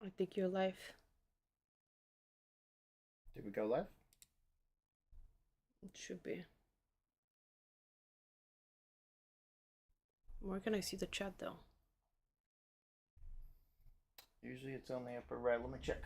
I think you're live. Did we go live? It should be. Where can I see the chat though? Usually it's on the upper right. Let me check.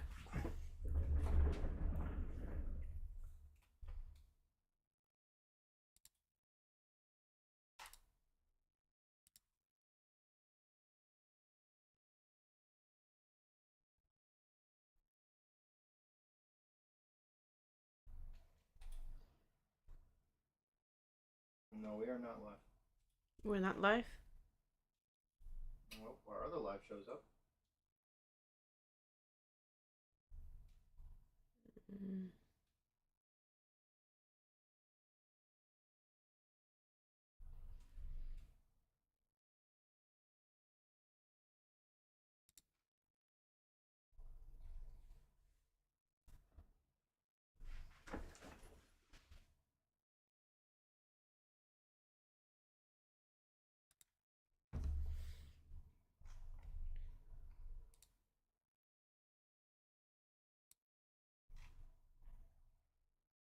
No, we are not live. We're not live? Well, our other live shows up. Mm.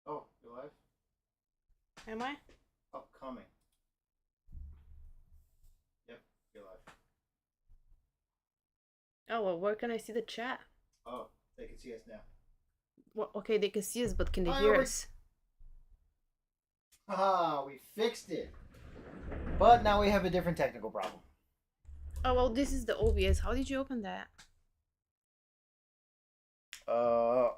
Oh, you're live? Am I? Upcoming. Yep, you're live. Oh, well, where can I see the chat? Oh, they can see us now. Well, okay, they can see us, but can they Hi, hear Aubrey. us? Haha, we fixed it. But now we have a different technical problem. Oh, well, this is the OBS. How did you open that?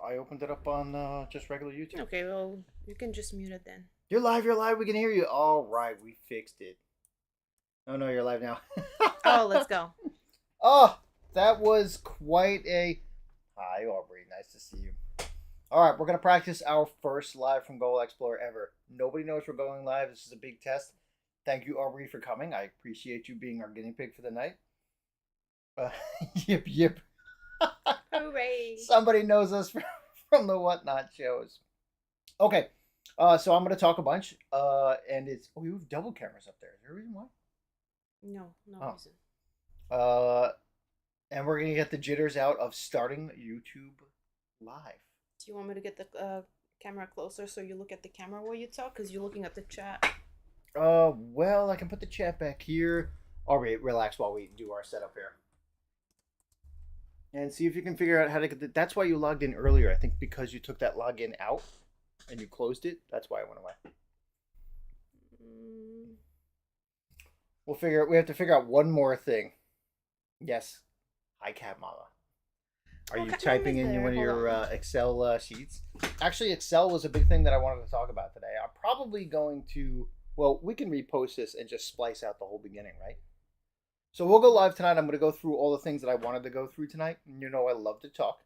I opened it up on just regular YouTube. Okay, well, you can just mute it then. You're live, we can hear you. All right, we fixed it. Oh no, you're live now. Oh, let's go. Oh, that was quite a... Hi, Aubrey. Nice to see you. All right, we're going to practice our first live from Goal Explorer ever. Nobody knows we're going live. This is a big test. Thank you, Aubrey, for coming. I appreciate you being our guinea pig for the night. Yip, yip. Hooray! Somebody knows us from the Whatnot shows. Okay, so I'm going to talk a bunch. And it's... Oh, you have double cameras up there. Is there a reason why? No, no Oh. reason. And we're going to get the jitters out of starting YouTube live. Do you want me to get the camera closer so you look at the camera while you talk? Because you're looking at the chat. Well, I can put the chat back here. All right, relax while we do our setup here. And see if you can figure out how to get the... That's why you logged in earlier. I think because you took that login out and you closed it. That's why it went away. We have to figure out one more thing. Yes. Hi, Cat Mama. Are you typing in one of your Excel sheets? Actually, Excel was a big thing that I wanted to talk about today. I'm probably going to... Well, we can repost this and just splice out the whole beginning, right? So we'll go live tonight. I'm going to go through all the things that I wanted to go through tonight. You know I love to talk.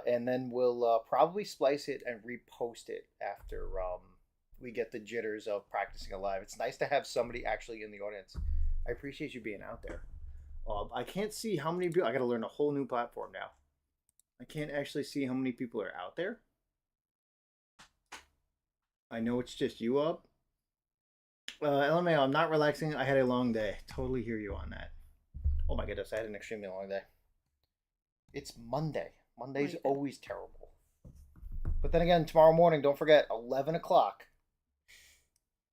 And then we'll probably splice it and repost it after we get the jitters of practicing live. It's nice to have somebody actually in the audience. I appreciate you being out there. I can't see how many people... I got to learn a whole new platform now. I can't actually see how many people are out there. I know it's just you up. LMAO, I'm not relaxing. I had a long day. Totally hear you on that. Oh my goodness, I had an extremely long day. It's Monday. Monday's always terrible. But then again, tomorrow morning, don't forget, 11 o'clock.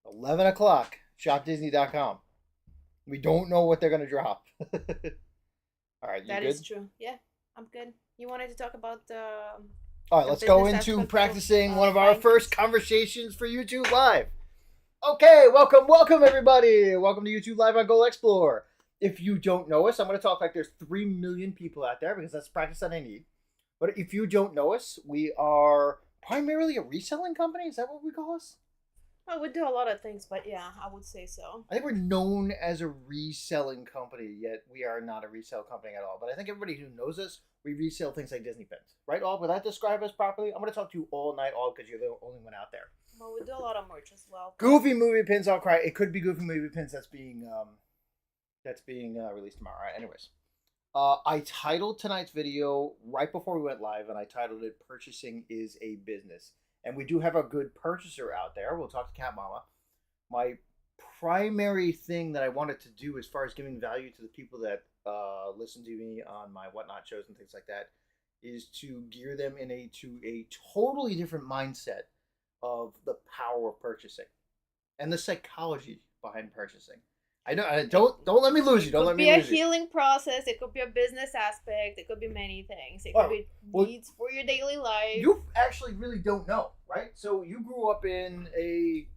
11 o'clock, shopdisney.com. We don't know what they're going to drop. All right, you That good? is true. Yeah, I'm good. You wanted to talk about all right, let's go into practicing one of our first conversations for YouTube Live. Okay, welcome everybody. Welcome to YouTube Live on Goal Explorer. If you don't know us, I'm going to talk like there's 3 million people out there because that's the practice that I need. But if you don't know us, we are primarily a reselling company. Is that what we call us? Well, we do a lot of things, but yeah, I would say so. I think we're known as a reselling company, yet we are not a resale company at all. But I think everybody who knows us, we resell things like Disney pins. Right, All? Will that describe us properly? I'm going to talk to you all night, All, because you're the only one out there. Well, we do a lot of merch as well. Goofy movie pins, I'll cry. It could be Goofy movie pins that's being released tomorrow. All right, anyways. I titled tonight's video right before we went live, and I titled it Purchasing is a Business. And we do have a good purchaser out there. We'll talk to Cat Mama. My primary thing that I wanted to do as far as giving value to the people that listen to me on my whatnot shows and things like that is to gear them to a totally different mindset of the power of purchasing and the psychology behind purchasing. I know. Don't let me lose you. Don't let me lose you. It could be a healing process. It could be a business aspect. It could be many things. It could be needs for your daily life. You actually really don't know, right? So you grew up in a.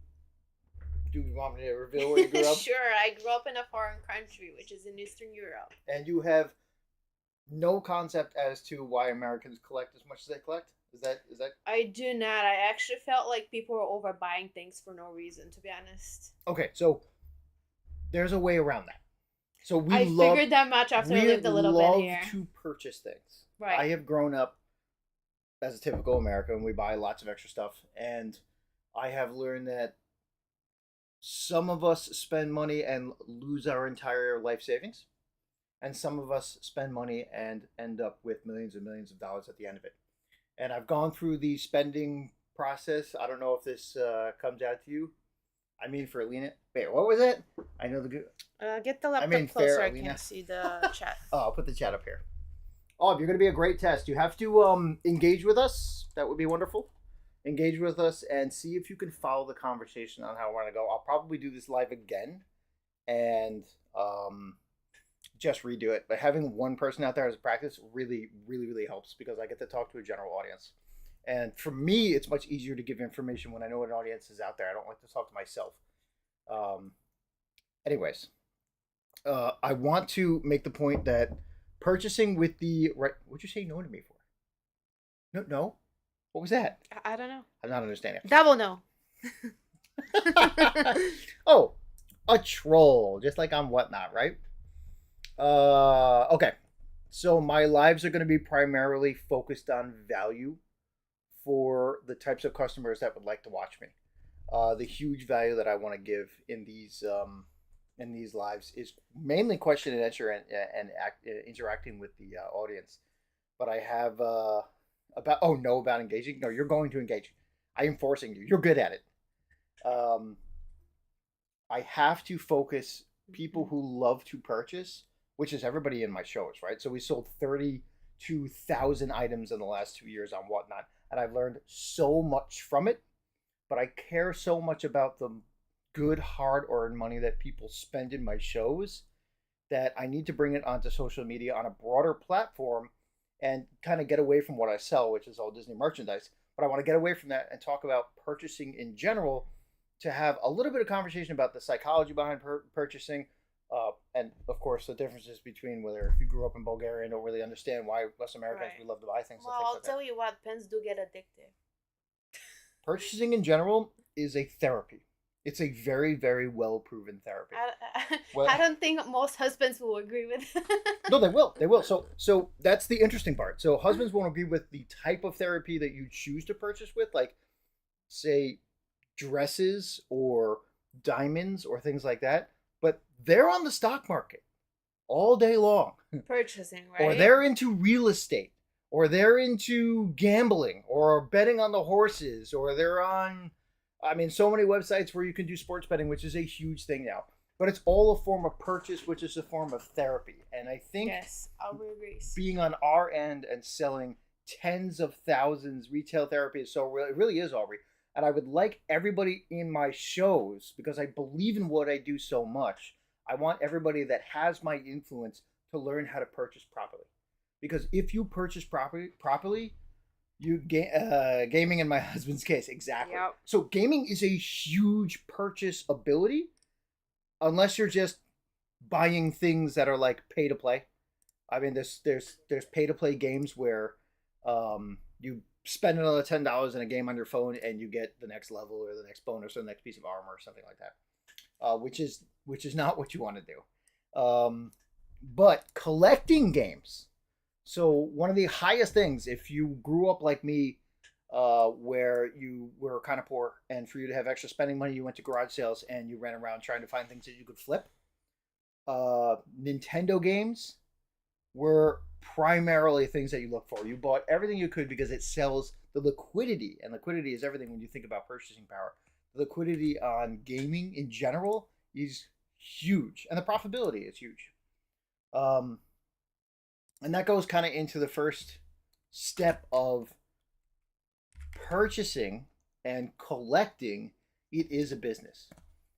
Do you want me to reveal where you grew up? Sure. I grew up in a foreign country, which is in Eastern Europe. And you have no concept as to why Americans collect as much as they collect. Is that? I do not. I actually felt like people were overbuying things for no reason, to be honest. Okay, so there's a way around that. So I figured that much after I lived a little bit here. We love to purchase things. Right. I have grown up as a typical American. We buy lots of extra stuff, and I have learned that some of us spend money and lose our entire life savings, and some of us spend money and end up with millions and millions of dollars at the end of it. And I've gone through the spending process. I don't know if this comes out to you. I mean, for Alina. Wait, what was it? I know the good. Get the laptop closer. I can't see the chat. Oh, I'll put the chat up here. Oh, you're going to be a great test. You have to engage with us. That would be wonderful. Engage with us and see if you can follow the conversation on how we're going to go. I'll probably do this live again and just redo it. But having one person out there as a practice really, really, really helps because I get to talk to a general audience. And for me, it's much easier to give information when I know an audience is out there. I don't like to talk to myself. Anyways, I want to make the point that purchasing with the right. What'd you say no to me for? No. What was that? I don't know. I'm not understanding. Double no. Oh, a troll, just like on Whatnot, right? Okay. So my lives are going to be primarily focused on value for the types of customers that would like to watch me. The huge value that I want to give in these lives is mainly question and answer and interacting with the audience. But I have about engaging. No, you're going to engage. I am forcing you. You're good at it. I have to focus people who love to purchase, which is everybody in my shows, right? So we sold 32,000 items in the last 2 years on Whatnot, and I've learned so much from it. But I care so much about the good, hard-earned money that people spend in my shows that I need to bring it onto social media on a broader platform and kind of get away from what I sell, which is all Disney merchandise. But I want to get away from that and talk about purchasing in general to have a little bit of conversation about the psychology behind purchasing. And, of course, the differences between whether if you grew up in Bulgaria and don't really understand why West Americans, we love to buy things. Well, I'll tell you what, pens do get addictive. Purchasing in general is a therapy. It's a very, very well-proven therapy. I don't think most husbands will agree with No, they will. They will. So that's the interesting part. So husbands won't agree with the type of therapy that you choose to purchase with, like, say, dresses or diamonds or things like that. But they're on the stock market all day long. Purchasing, right? Or they're into real estate. Or they're into gambling. Or betting on the horses. Or they're on... I mean, so many websites where you can do sports betting, which is a huge thing now. But it's all a form of purchase, which is a form of therapy. And I think yes, I'll agree. Being on our end and selling tens of thousands retail therapy is it really is, Aubrey. And I would like everybody in my shows, because I believe in what I do so much, I want everybody that has my influence to learn how to purchase properly. Because if you purchase properly, gaming in my husband's case, exactly. Yep. So gaming is a huge purchase ability, unless you're just buying things that are like pay to play. I mean, there's pay to play games where you spend another $10 in a game on your phone and you get the next level or the next bonus or the next piece of armor or something like that, which is not what you want to do. But collecting games. So one of the highest things, if you grew up like me, where you were kind of poor, and for you to have extra spending money, you went to garage sales and you ran around trying to find things that you could flip. Nintendo games were primarily things that you look for. You bought everything you could because it sells the liquidity, and liquidity is everything when you think about purchasing power. The liquidity on gaming in general is huge, and the profitability is huge. Um, and that goes kind of into the first step of purchasing and collecting. It is a business,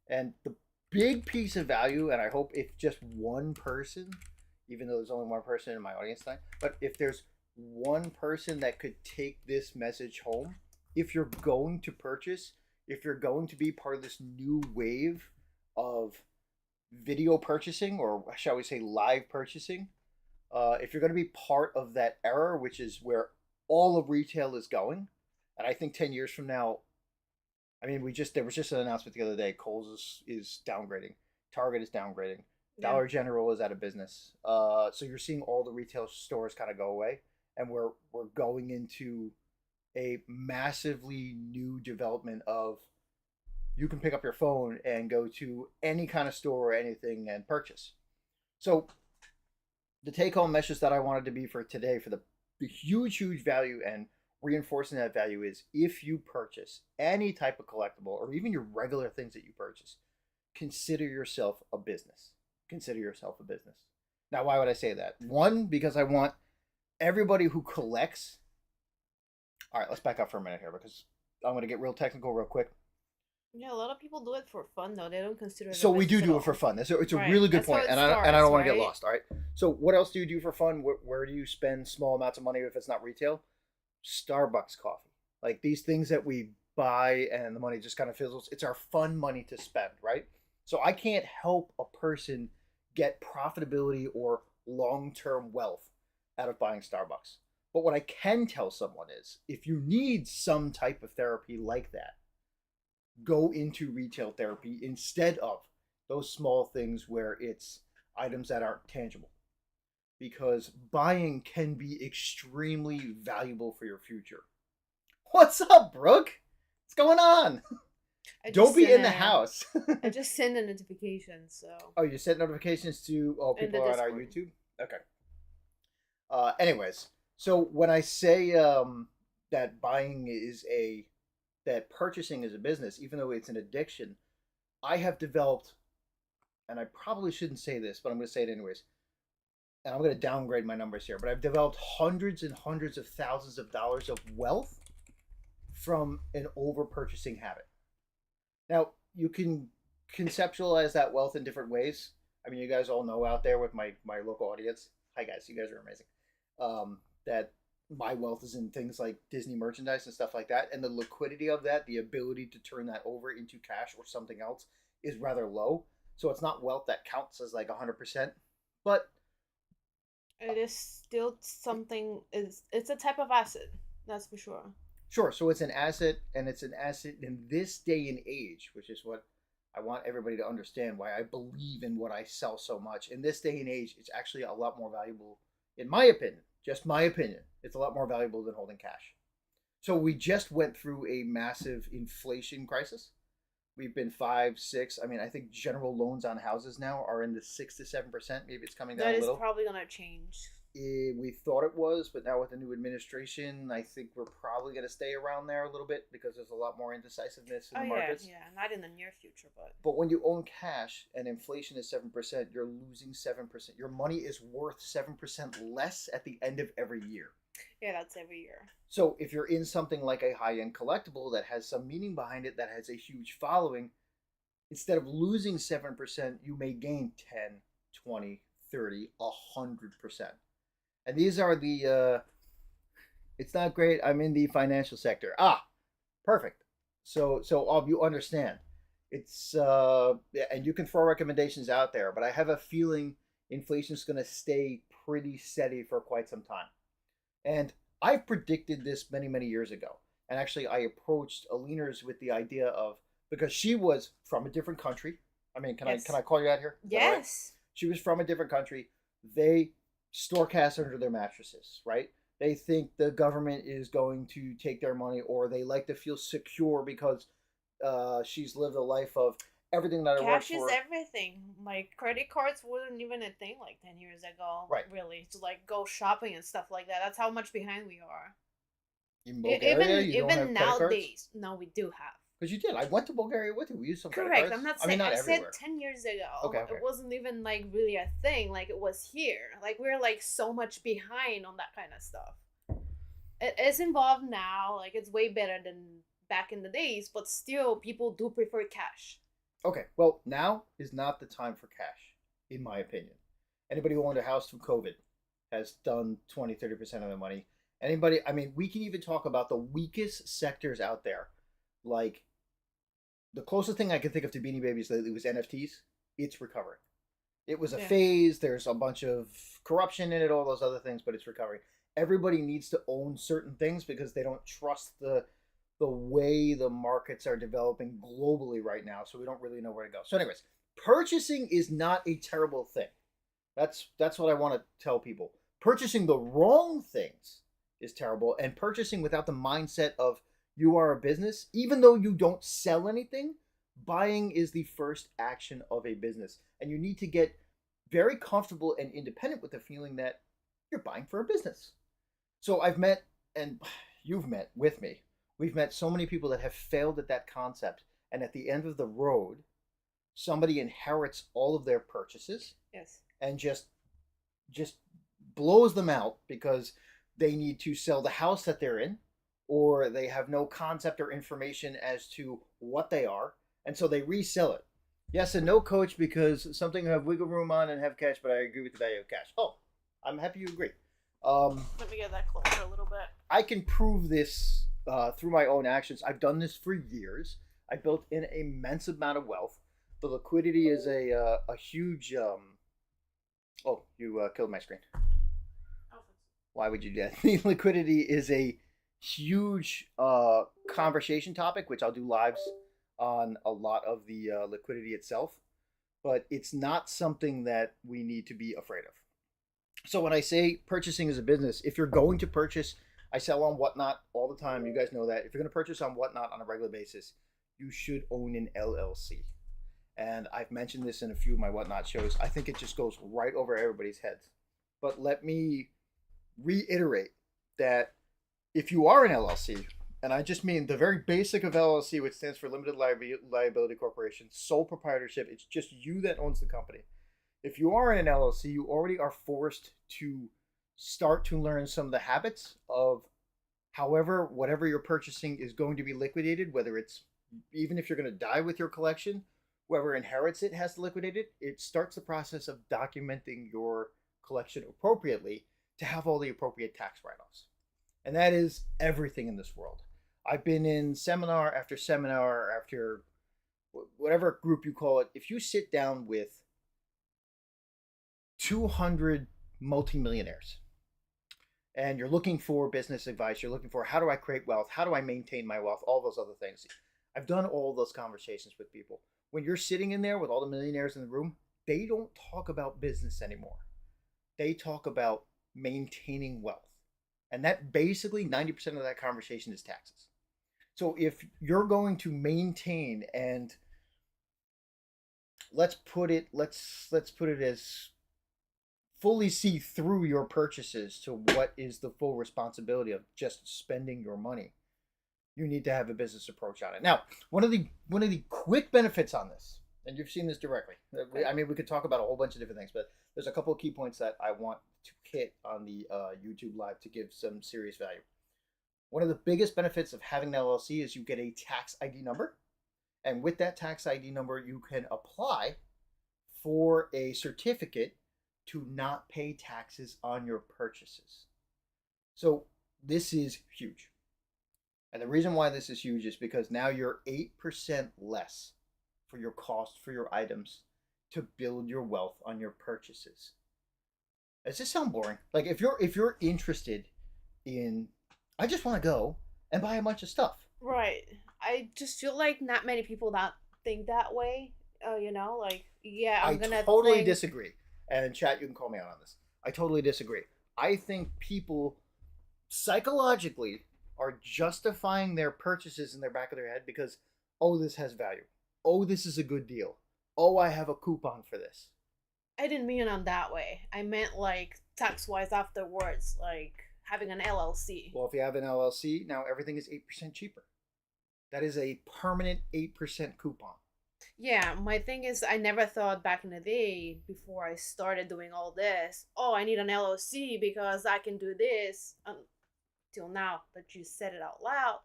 and the big piece of value, and I hope if just one person, even though there's only one person in my audience tonight, but if there's one person that could take this message home, if you're going to purchase, if you're going to be part of this new wave of video purchasing, or shall we say live purchasing, if you're going to be part of that era, which is where all of retail is going, and I think 10 years from now, I mean, there was just an announcement the other day. Kohl's is downgrading, Target is downgrading, Yeah. Dollar General is out of business. So you're seeing all the retail stores kind of go away, and we're going into a massively new development of you can pick up your phone and go to any kind of store or anything and purchase. So the take home message that I wanted to be for today for the huge value and reinforcing that value is if you purchase any type of collectible or even your regular things that you purchase, consider yourself a business. Consider yourself a business. Now, why would I say that? One, because I want everybody who collects. All right, let's back up for a minute here because I'm going to get real technical real quick. Yeah, a lot of people do it for fun though. They don't consider it. So a we do business at it for all. fun. It's a Right. really good That's how point, it and I starts, don't want to get right? lost. All right. So what else do you do for fun? Where do you spend small amounts of money if it's not retail? Starbucks coffee, like these things that we buy, and the money just kind of fizzles. It's our fun money to spend, right? So I can't help a person get profitability or long-term wealth out of buying Starbucks. But what I can tell someone is if you need some type of therapy like that, go into retail therapy instead of those small things where it's items that aren't tangible. Because buying can be extremely valuable for your future. What's up, Brooke? What's going on? I Don't just be sent in the a, house. I just send a notification, so Oh, you set notifications to in the people on our Discord. YouTube? Okay. Anyways, so when I say that buying is that purchasing is a business, even though it's an addiction, I have developed, and I probably shouldn't say this, but I'm going to say it anyways. And I'm going to downgrade my numbers here, but I've developed hundreds and hundreds of thousands of dollars of wealth from an over purchasing habit. Now, you can conceptualize that wealth in different ways. I mean, you guys all know out there with my local audience. Hi, guys. You guys are amazing. That my wealth is in things like Disney merchandise and stuff like that. And the liquidity of that, the ability to turn that over into cash or something else, is rather low. So it's not wealth that counts as like 100%. But it is still something. It's a type of asset, that's for sure. sure, so it's an asset, and it's an asset in this day and age, which is what I want everybody to understand why I believe in what I sell so much. In this day and age, it's actually a lot more valuable, in my opinion, just my opinion. It's a lot more valuable than holding cash. So we just went through a massive inflation crisis. We've been 5, 6. I mean, I think general loans on houses now are in the 6 to 7%. Maybe it's coming down That a is little. probably gonna change. We thought it was, but now with the new administration, I think we're probably going to stay around there a little bit because there's a lot more indecisiveness in Oh the yeah, markets. yeah, not in the near future, but But when you own cash and inflation is 7%, you're losing 7%. Your money is worth 7% less at the end of every year. yeah, that's every year. So if you're in something like a high-end collectible that has some meaning behind it, that has a huge following, instead of losing 7%, you may gain 10, 20, 30, 100%. And these are it's not great. I'm in the financial sector. Perfect. So you understand. It's and you can throw recommendations out there, but I have a feeling inflation's going to stay pretty steady for quite some time. And I predicted this many years ago. And actually, I approached Aliners with the idea of, because she was from a different country. I mean, Yes. can I call you out here? Is that all right? Yes. She was from a different country. They store cash under their mattresses, right? They think the government is going to take their money, or they like to feel secure because she's lived a life of everything that I worked Cash is for. everything. Like credit cards wasn't even a thing like 10 years ago. Right. Really, to like go shopping and stuff like that. That's how much behind we are. In Bulgaria, Even you don't have even credit cards? nowadays, no, we do have. Because you did. I went to Bulgaria with you. We used some credit Correct. cards. I'm not I mean, saying. not I said everywhere. 10 years ago. Okay, okay. It wasn't even like really a thing. Like it was here. Like we're like so much behind on that kind of stuff. It is involved now. Like it's way better than back in the days, but still, people do prefer cash. Okay, well, now is not the time for cash, in my opinion. Anybody who owned a house through COVID has done 20, 30% of their money. Anybody, I mean, we can even talk about the weakest sectors out there. Like, the closest thing I can think of to Beanie Babies lately was NFTs. It's recovering. It was a Yeah. phase, there's a bunch of corruption in it, all those other things, but it's recovering. Everybody needs to own certain things because they don't trust the way the markets are developing globally right now, so we don't really know where to go. So, anyways, purchasing is not a terrible thing. That's what I want to tell people. Purchasing the wrong things is terrible, and purchasing without the mindset of you are a business, even though you don't sell anything, buying is the first action of a business, and you need to get very comfortable and independent with the feeling that you're buying for a business. So I've met, and you've met with me, we've met so many people that have failed at that concept. And at the end of the road, somebody inherits all of their purchases Yes. and just blows them out because they need to sell the house that they're in, or they have no concept or information as to what they are, and so they resell it. Yes and no, coach, because something you have wiggle room on and have cash, but I agree with the value of cash. Oh, I'm happy you agree. Let me get that closer a little bit. I can prove this through my own actions. I've done this for years. I built an immense amount of wealth. The liquidity is a huge. Oh, you killed my screen. Why would you do that? The liquidity is a huge conversation topic, which I'll do lives on a lot of the liquidity itself. But it's not something that we need to be afraid of. So when I say purchasing as a business, if you're going to purchase, I sell on Whatnot all the time. You guys know that. If you're going to purchase on Whatnot on a regular basis, you should own an LLC. And I've mentioned this in a few of my Whatnot shows. I think it just goes right over everybody's heads. But let me reiterate that if you are an LLC, and I just mean the very basic of LLC, which stands for Limited Liability Corporation, sole proprietorship, it's just you that owns the company. If you are in an LLC, you already are forced to start to learn some of the habits of however, whatever you're purchasing is going to be liquidated, whether it's even if you're going to die with your collection, whoever inherits it has to liquidate it. It starts the process of documenting your collection appropriately to have all the appropriate tax write-offs. And that is everything in this world. I've been in seminar after whatever group you call it. If you sit down with 200 multimillionaires and you're looking for business advice, you're looking for how do I create wealth, how do I maintain my wealth, all those other things. I've done all those conversations with people. When you're sitting in there with all the millionaires in the room, they don't talk about business anymore. They talk about maintaining wealth. And that basically 90% of that conversation is taxes. So if you're going to maintain and let's put it as fully see through your purchases to what is the full responsibility of just spending your money, you need to have a business approach on it. Now, one of the quick benefits on this, and you've seen this directly. I mean, we could talk about a whole bunch of different things, but there's a couple of key points that I want to hit on the YouTube live to give some serious value. One of the biggest benefits of having an LLC is you get a tax ID number, and with that tax ID number, you can apply for a certificate to not pay taxes on your purchases. So this is huge. And the reason why this is huge is because now you're 8% less for your cost for your items to build your wealth on your purchases. Does this sound boring? Like if you're interested in, I just want to go and buy a bunch of stuff. Right. I just feel like not many people that think that way. Like yeah, I'm gonna totally disagree. And chat, you can call me out on this. I totally disagree. I think people psychologically are justifying their purchases in their back of their head because, oh, this has value. Oh, this is a good deal. Oh, I have a coupon for this. I didn't mean it that way. I meant like tax-wise afterwards, like having an LLC. Well, if you have an LLC, now everything is 8% cheaper. That is a permanent 8% coupon. Yeah, my thing is, I never thought back in the day before I started doing all this, oh, I need an LLC because I can do this. Until now that you said it out loud,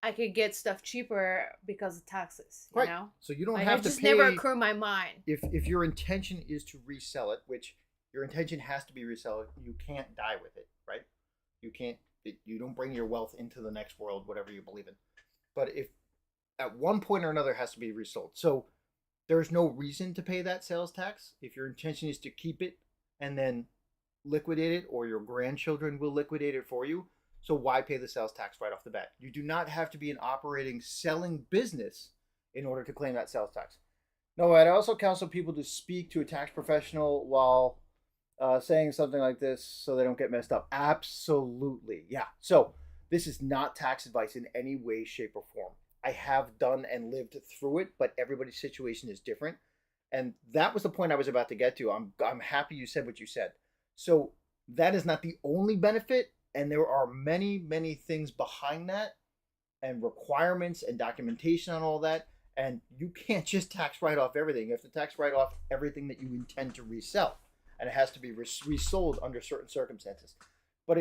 I could get stuff cheaper because of taxes, you Right. know? So you don't Like, have it to just pay never occurred my mind. if your intention is to resell it, which your intention has to be resell it, you can't die with it, right? You can't you don't bring your wealth into the next world, whatever you believe in. But if at one point or another it has to be resold. So there's no reason to pay that sales tax if your intention is to keep it and then liquidate it, or your grandchildren will liquidate it for you. So why pay the sales tax right off the bat? You do not have to be an operating selling business in order to claim that sales tax. No, I'd also counsel people to speak to a tax professional while saying something like this so they don't get messed up. Absolutely. Yeah. So this is not tax advice in any way, shape, or form. I have done and lived through it, but everybody's situation is different. And that was the point I was about to get to. I'm happy you said what you said. So that is not the only benefit, and there are many things behind that, and requirements and documentation on all that. And you can't just tax write off everything. You have to tax write off everything that you intend to resell, and it has to be resold under certain circumstances. But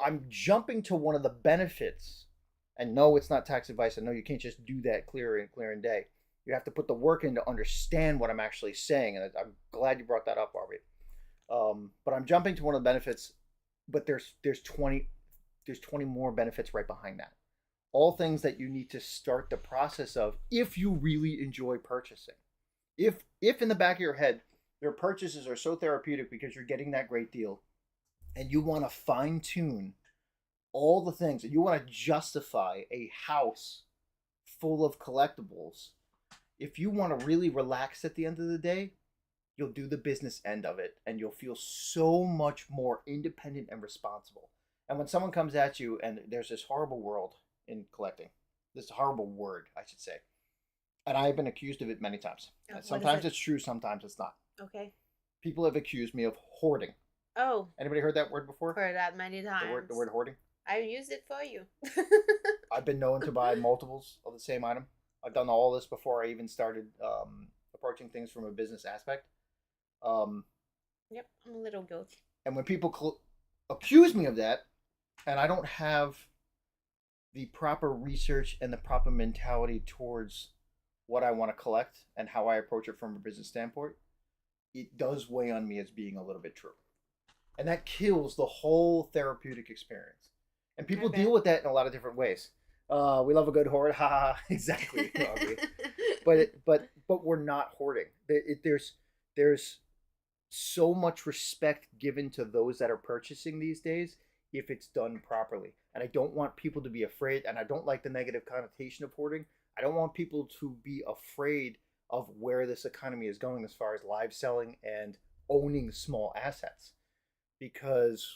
I'm jumping to one of the benefits, and no, it's not tax advice. I know you can't just do that clear and day. You have to put the work in to understand what I'm actually saying, and I'm glad you brought that up, Aubrey. But I'm jumping to one of the benefits, but there's 20 more benefits right behind that. All things that you need to start the process of if you really enjoy purchasing. If in the back of your head your purchases are so therapeutic because you're getting that great deal, and you want to fine tune all the things, and you want to justify a house full of collectibles, if you want to really relax at the end of the day, you'll do the business end of it, and you'll feel so much more independent and responsible. And when someone comes at you, and there's this horrible world in collecting, this horrible word, I should say, and I've been accused of it many times. Sometimes it's true, sometimes it's not. Okay. People have accused me of hoarding. Oh. Anybody heard that word before? Heard that many times. The word hoarding? I've used it for you. I've been known to buy multiples of the same item. I've done all this before I even started approaching things from a business aspect. Yep, I'm a little guilty. And when people accuse me of that, and I don't have the proper research and the proper mentality towards what I want to collect and how I approach it from a business standpoint, it does weigh on me as being a little bit true. And that kills the whole therapeutic experience. And people deal with that in a lot of different ways. We love a good hoard, ha! Exactly. but we're not hoarding. There's so much respect given to those that are purchasing these days if it's done properly. And I don't want people to be afraid, and I don't like the negative connotation of hoarding. I don't want people to be afraid of where this economy is going as far as live selling and owning small assets. Because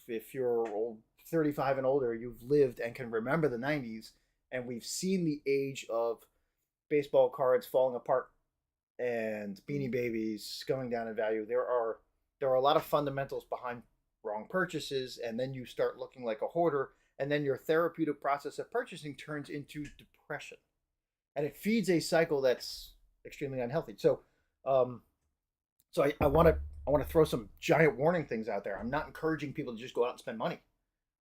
if you're old, 35 and older, you've lived and can remember the 90s, and we've seen the age of baseball cards falling apart and Beanie Babies going down in value. There are a lot of fundamentals behind wrong purchases, and then you start looking like a hoarder, and then your therapeutic process of purchasing turns into depression, and it feeds a cycle that's extremely unhealthy. So I want to throw some giant warning things out there. I'm not encouraging people to just go out and spend money.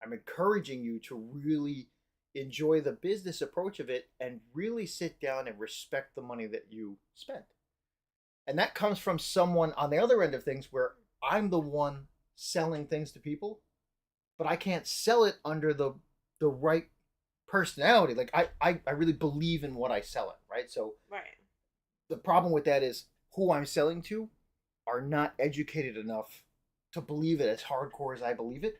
I'm encouraging you to really enjoy the business approach of it and really sit down and respect the money that you spend. And that comes from someone on the other end of things where I'm the one selling things to people, but I can't sell it under the right personality. Like I really believe in what I sell it, right? So right. The problem with that is who I'm selling to are not educated enough to believe it as hardcore as I believe it.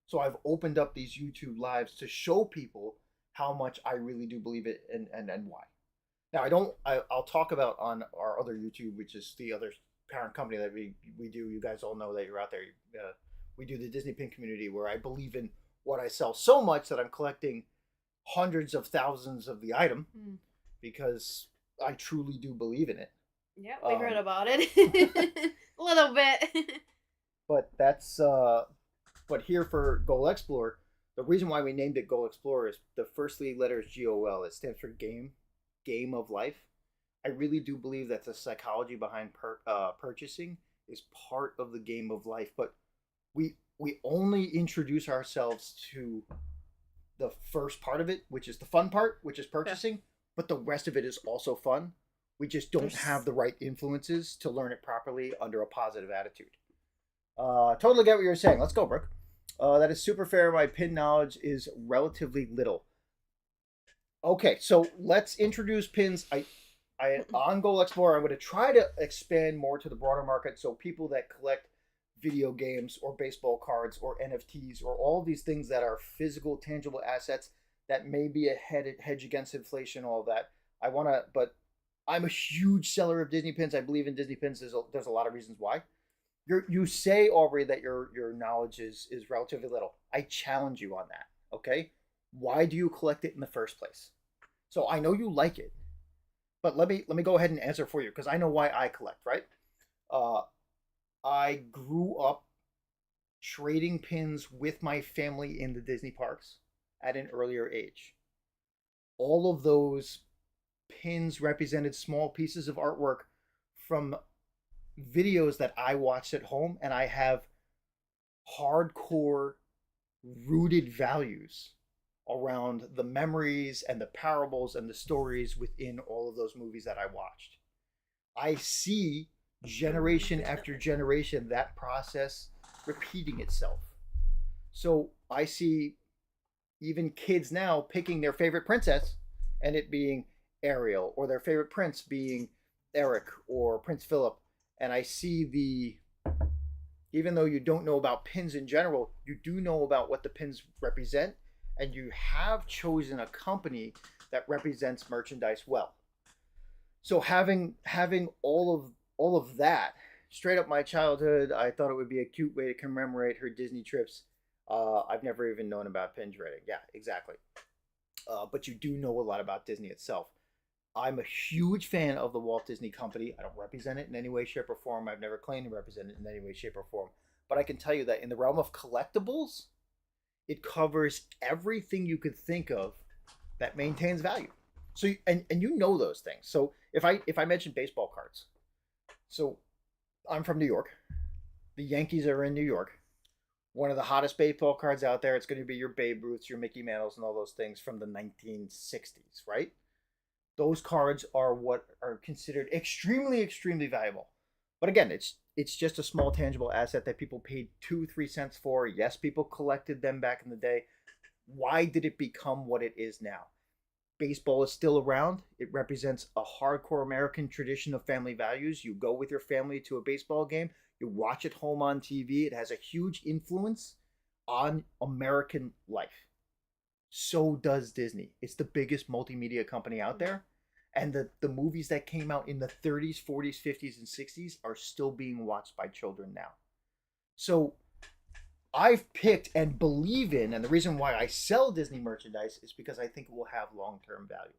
So I've opened up these YouTube lives to show people how much I really do believe it and why. Now I'll talk about on our other YouTube, which is the other parent company that we do. You guys all know that you're out there. We do the Disney Pin community, where I believe in what I sell so much that I'm collecting hundreds of thousands of the item because I truly do believe in it. Yeah, we heard about it a little bit. But that's but here for Goal Explore, The reason why we named it Goal Explorer is the first three letters GOL. It stands for game of life. I really do believe that the psychology behind purchasing is part of the game of life. But we only introduce ourselves to the first part of it, which is the fun part, which is purchasing. Yeah. But the rest of it is also fun. We just don't have the right influences to learn it properly under a positive attitude. Totally get what you're saying. Let's go, Brooke. That is super fair. My pin knowledge is relatively little. Okay, so let's introduce pins. On Goal Explorer, I'm going to try to expand more to the broader market. So people that collect video games or baseball cards or NFTs or all these things that are physical, tangible assets that may be a hedge against inflation, all that. But I'm a huge seller of Disney pins. I believe in Disney pins. There's a lot of reasons why. You say, Aubrey, that your knowledge is relatively little. I challenge you on that. Okay, why do you collect it in the first place? So I know you like it, but let me go ahead and answer for you because I know why I collect. Right? I grew up trading pins with my family in the Disney parks at an earlier age. All of those pins represented small pieces of artwork from videos that I watched at home, and I have hardcore rooted values around the memories and the parables and the stories within all of those movies that I watched. I see generation after generation that process repeating itself. So I see even kids now picking their favorite princess and it being Ariel, or their favorite prince being Eric or Prince Philip. And I see even though you don't know about pins in general, you do know about what the pins represent, and you have chosen a company that represents merchandise well. So having all of that straight up my childhood, I thought it would be a cute way to commemorate her Disney trips. I've never even known about pin trading. Yeah, exactly. But you do know a lot about Disney itself. I'm a huge fan of the Walt Disney Company. I don't represent it in any way, shape, or form. I've never claimed to represent it in any way, shape, or form. But I can tell you that in the realm of collectibles, it covers everything you could think of that maintains value. So and you know those things. So if I mention baseball cards, so I'm from New York. The Yankees are in New York. One of the hottest baseball cards out there. It's going to be your Babe Ruths, your Mickey Mantles, and all those things from the 1960s, right? Those cards are what are considered extremely, extremely valuable. But again, it's just a small tangible asset that people paid 2-3 cents for. Yes, people collected them back in the day. Why did it become what it is now? Baseball is still around. It represents a hardcore American tradition of family values. You go with your family to a baseball game. You watch it home on TV. It has a huge influence on American life. So does Disney. It's the biggest multimedia company out there. And the movies that came out in the 30s, 40s, 50s, and 60s are still being watched by children now. So I've picked and believe in, and the reason why I sell Disney merchandise is because I think it will have long-term value.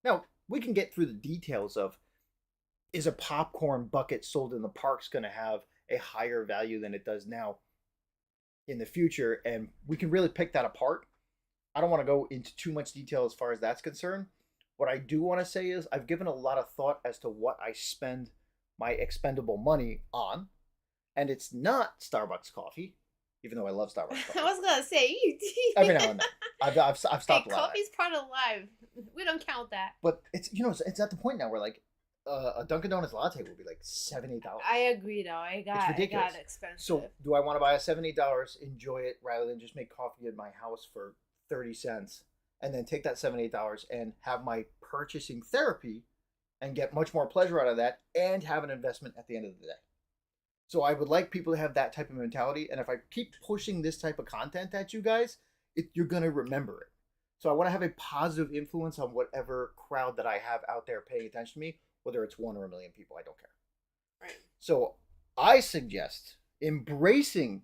Now, we can get through the details of, is a popcorn bucket sold in the parks going to have a higher value than it does now in the future? And we can really pick that apart. I don't want to go into too much detail as far as that's concerned. What I do want to say is I've given a lot of thought as to what I spend my expendable money on. And it's not Starbucks coffee, even though I love Starbucks coffee. I was going to say, every now and then. I've stopped a lot. Coffee's part of life. We don't count that. But it's it's at the point now where like a Dunkin' Donuts latte will be like $7-8. I agree though. It's ridiculous. Got expensive. So do I want to buy a $7-8, enjoy it, rather than just make coffee at my house for 30 cents and then take that $7-8 and have my purchasing therapy and get much more pleasure out of that and have an investment at the end of the day? So I would like people to have that type of mentality. And if I keep pushing this type of content at you guys, you're going to remember it. So I want to have a positive influence on whatever crowd that I have out there paying attention to me, whether it's 1 or 1 million people, I don't care. Right. So I suggest embracing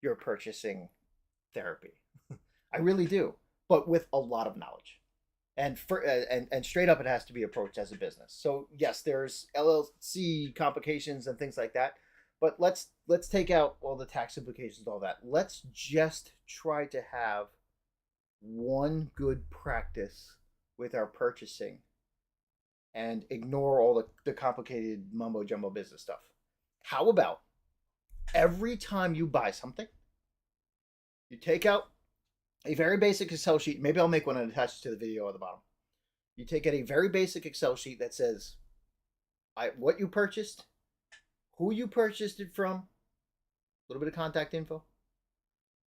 your purchasing therapy. I really do, but with a lot of knowledge. And straight up, it has to be approached as a business. So yes, there's LLC complications and things like that. But let's take out all the tax implications, all that. Let's just try to have one good practice with our purchasing and ignore all the complicated mumbo jumbo business stuff. How about every time you buy something, you take out a very basic Excel sheet. Maybe I'll make one and attach it to the video at the bottom. You take out a very basic Excel sheet that says what you purchased, who you purchased it from, a little bit of contact info.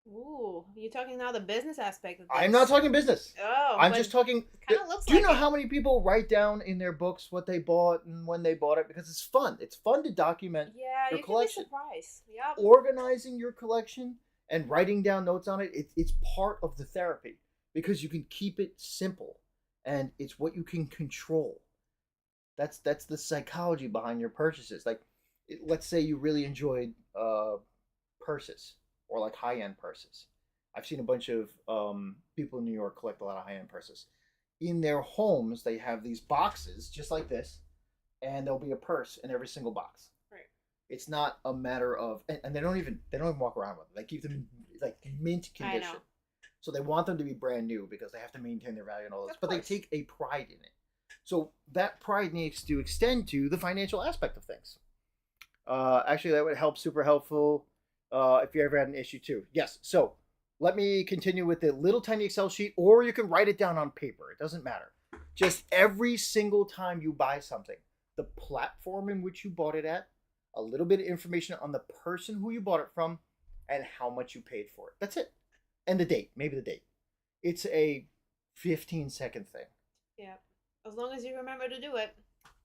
Ooh, you're talking now the business aspect of this. I'm not talking business. Oh, I'm just talking. Kind of looks. Do you know how many people write down in their books what they bought and when they bought it? Because it's fun. It's fun to document your collection. Can be surprised. Yeah. Organizing your collection and writing down notes on it, it's part of the therapy because you can keep it simple and it's what you can control. That's the psychology behind your purchases. Like, let's say you really enjoyed purses or like high-end purses. I've seen a bunch of people in New York collect a lot of high-end purses. In their homes, they have these boxes just like this, and there'll be a purse in every single box. Right. It's not a matter of, and they don't even walk around with them. They keep them in like mint condition. I know. So they want them to be brand new because they have to maintain their value and all this. But they take a pride in it. So that pride needs to extend to the financial aspect of things. Actually, that would help. Super helpful. If you ever had an issue too. Yes. So let me continue with the little tiny Excel sheet, or you can write it down on paper. It doesn't matter. Just every single time you buy something, the platform in which you bought it at, a little bit of information on the person who you bought it from, and how much you paid for it. That's it. And the date. Maybe the date. It's a 15-second thing. Yeah. As long as you remember to do it.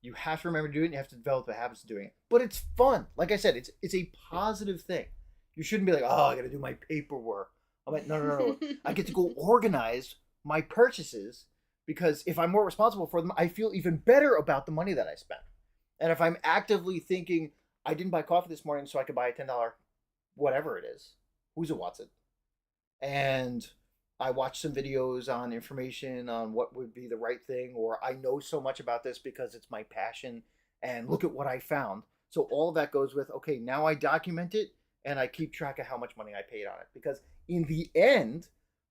You have to remember to do it, and you have to develop the habits of doing it. But it's fun. Like I said, it's a positive thing. You shouldn't be like, oh, I got to do my paperwork. I'm like, no. I get to go organize my purchases because if I'm more responsible for them, I feel even better about the money that I spent. And if I'm actively thinking, I didn't buy coffee this morning so I could buy a $10 whatever it is, who's it, what's it? And I watch some videos on information on what would be the right thing, or I know so much about this because it's my passion, and look at what I found. So all of that goes with, okay, now I document it, and I keep track of how much money I paid on it. Because in the end,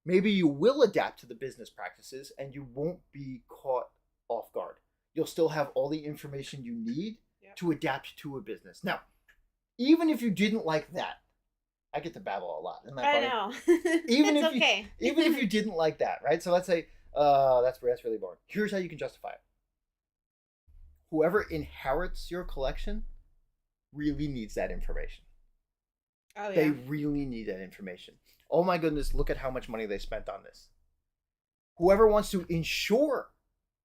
maybe you will adapt to the business practices and you won't be caught off guard. You'll still have all the information you need to adapt to a business. Now, even if you didn't like that, I get to babble a lot. Isn't that funny? I know. Even it's if okay. Even if you didn't like that, right? So let's say that's really boring. Here's how you can justify it. Whoever inherits your collection really needs that information. Oh, yeah. They really need that information. Oh my goodness, look at how much money they spent on this. Whoever wants to insure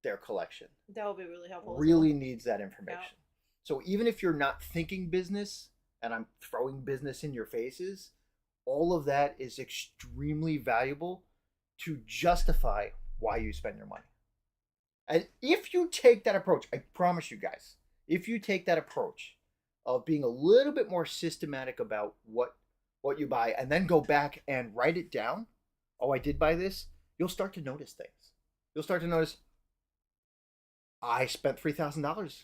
their collection that would be really helpful. Really needs that information. Yeah. So even if you're not thinking business, and I'm throwing business in your faces, all of that is extremely valuable to justify why you spend your money. And if you take that approach, I promise you guys, if you take that approach of being a little bit more systematic about what you buy and then go back and write it down, oh, I did buy this, you'll start to notice things. You'll start to notice, I spent $3,000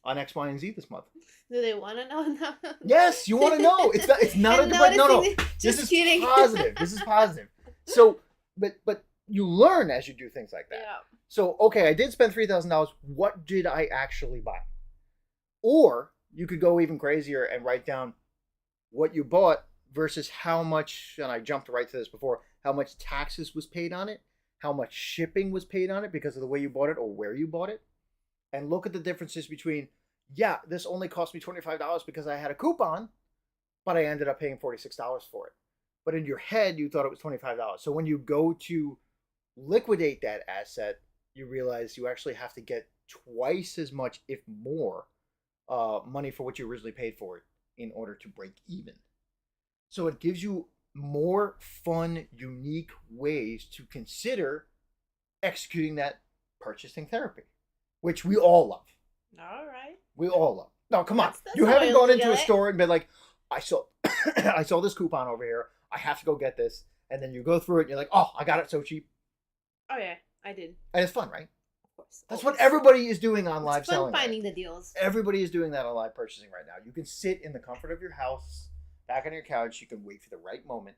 on X, Y, and Z this month. Do they want to know now? Yes, you want to know. It's not a debate. No. Just kidding. Positive. This is positive. So, but you learn as you do things like that. Yeah. So, okay, I did spend $3,000. What did I actually buy? Or you could go even crazier and write down what you bought versus how much, and I jumped right to this before, how much taxes was paid on it, how much shipping was paid on it because of the way you bought it or where you bought it. And look at the differences between, yeah, this only cost me $25 because I had a coupon, but I ended up paying $46 for it. But in your head, you thought it was $25. So when you go to liquidate that asset, you realize you actually have to get twice as much, if more, money for what you originally paid for it in order to break even. So it gives you more fun, unique ways to consider executing that purchasing therapy, which we all love. All right. We all love. No, come on. That's You haven't gone into a it. store and been like, I saw I saw this coupon over here. I have to go get this. And then you go through it and you're like, oh, I got it so cheap. Oh, yeah. I did. And it's fun, right? Of course. course. That's Always. what everybody is doing on live It's fun selling. finding the deals. Everybody is doing that on live purchasing right now. You can sit in the comfort of your house, back on your couch. You can wait for the right moment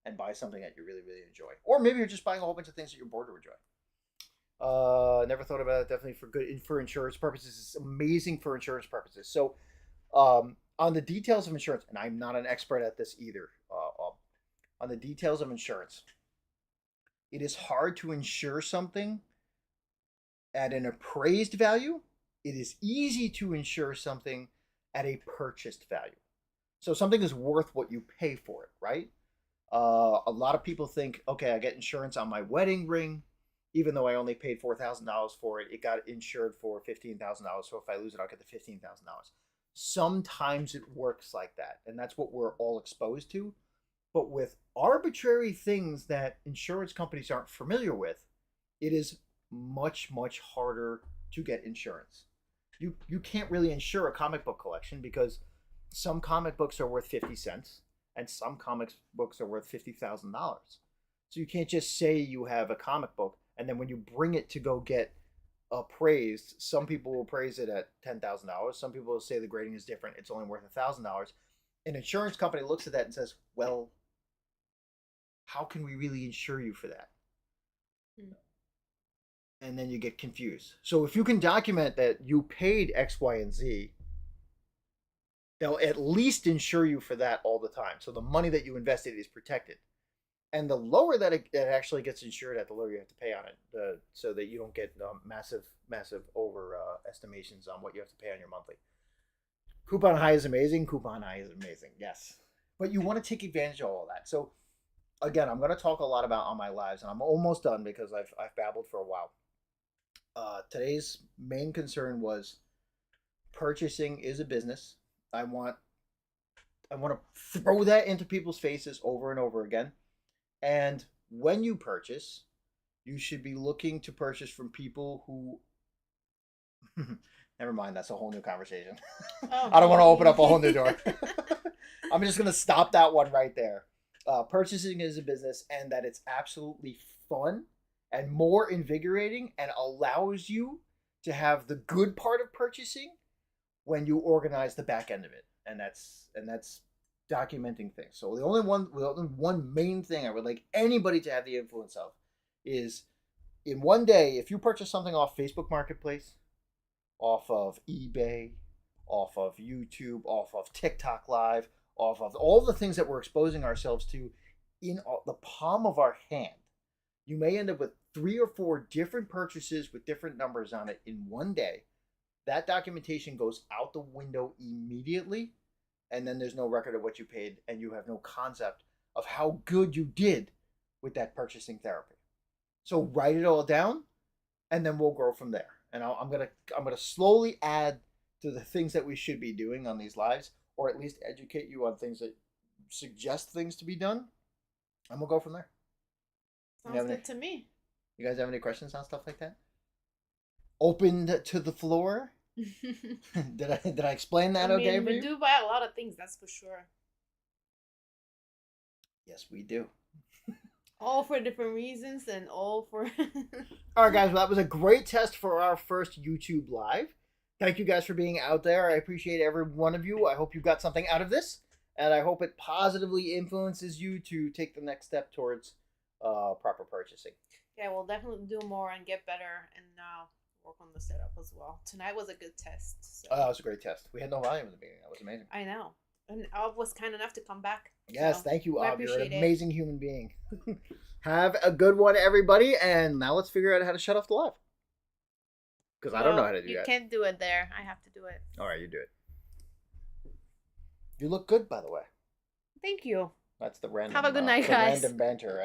and buy something that you really, really enjoy. Or maybe you're just buying a whole bunch of things that you're bored to enjoy. Never thought about it. Definitely for insurance purposes. It's amazing for insurance purposes. So, on the details of insurance, and I'm not an expert at this either. On the details of insurance, it is hard to insure something at an appraised value. It is easy to insure something at a purchased value. So something is worth what you pay for it, right? A lot of people think, okay, I get insurance on my wedding ring, even though I only paid $4,000 for it. It got insured for $15,000. So if I lose it, I'll get the $15,000. Sometimes it works like that, and that's what we're all exposed to. But with arbitrary things that insurance companies aren't familiar with, it is much, much harder to get insurance. You can't really insure a comic book collection because some comic books are worth 50 cents and some comic books are worth $50,000. So you can't just say you have a comic book and then when you bring it to go get appraised, some people will praise it at $10,000. Some people will say the grading is different. It's only worth $1,000. An insurance company looks at that and says, well, how can we really insure you for that? And then you get confused. So if you can document that you paid X, Y, and Z, they'll at least insure you for that all the time. So the money that you invested is protected. And the lower that it actually gets insured at, the lower you have to pay on it, so that you don't get massive estimations on what you have to pay on your monthly. Coupon high is amazing. Coupon high is amazing. Yes. But you want to take advantage of all that. So again, I'm going to talk a lot about on my lives, and I'm almost done because I've babbled for a while. Today's main concern was purchasing is a business. I want to throw that into people's faces over and over again. And when you purchase, you should be looking to purchase from people who never mind, that's a whole new conversation. I don't want to open up a whole new door. I'm just going to stop that one right there. Purchasing is a business, and that it's absolutely fun and more invigorating and allows you to have the good part of purchasing when you organize the back end of it. And that's documenting things. So the only one main thing I would like anybody to have the influence of is in one day, if you purchase something off Facebook Marketplace, off of eBay, off of YouTube, off of TikTok Live, off of all the things that we're exposing ourselves to in the palm of our hand, you may end up with 3 or 4 different purchases with different numbers on it in one day. That documentation goes out the window immediately, and then there's no record of what you paid, and you have no concept of how good you did with that purchasing therapy. So write it all down, and then we'll grow from there. And I'm gonna slowly add to the things that we should be doing on these lives, or at least educate you on things that suggest things to be done, and we'll go from there. Sounds good to me. You guys have any questions on stuff like that? Open to the floor. Did I explain that okay for you? We do buy a lot of things, that's for sure. Yes, we do. All for different reasons and all for... All right, guys. Well, that was a great test for our first YouTube Live. Thank you guys for being out there. I appreciate every one of you. I hope you got something out of this, and I hope it positively influences you to take the next step towards proper purchasing. Yeah, we'll definitely do more and get better and work on the setup as well. Tonight was a good test. So. Oh, that was a great test. We had no volume in the beginning. That was amazing. I know. And Ob was kind enough to come back. Yes, so thank you, Ob. You're an it. amazing human being. Have a good one, everybody. And now let's figure out how to shut off the live. Because I don't know how to do that. You can't do it there. I have to do it. All right, you do it. You look good, by the way. Thank you. That's the random. Have a good night, guys. Random banter.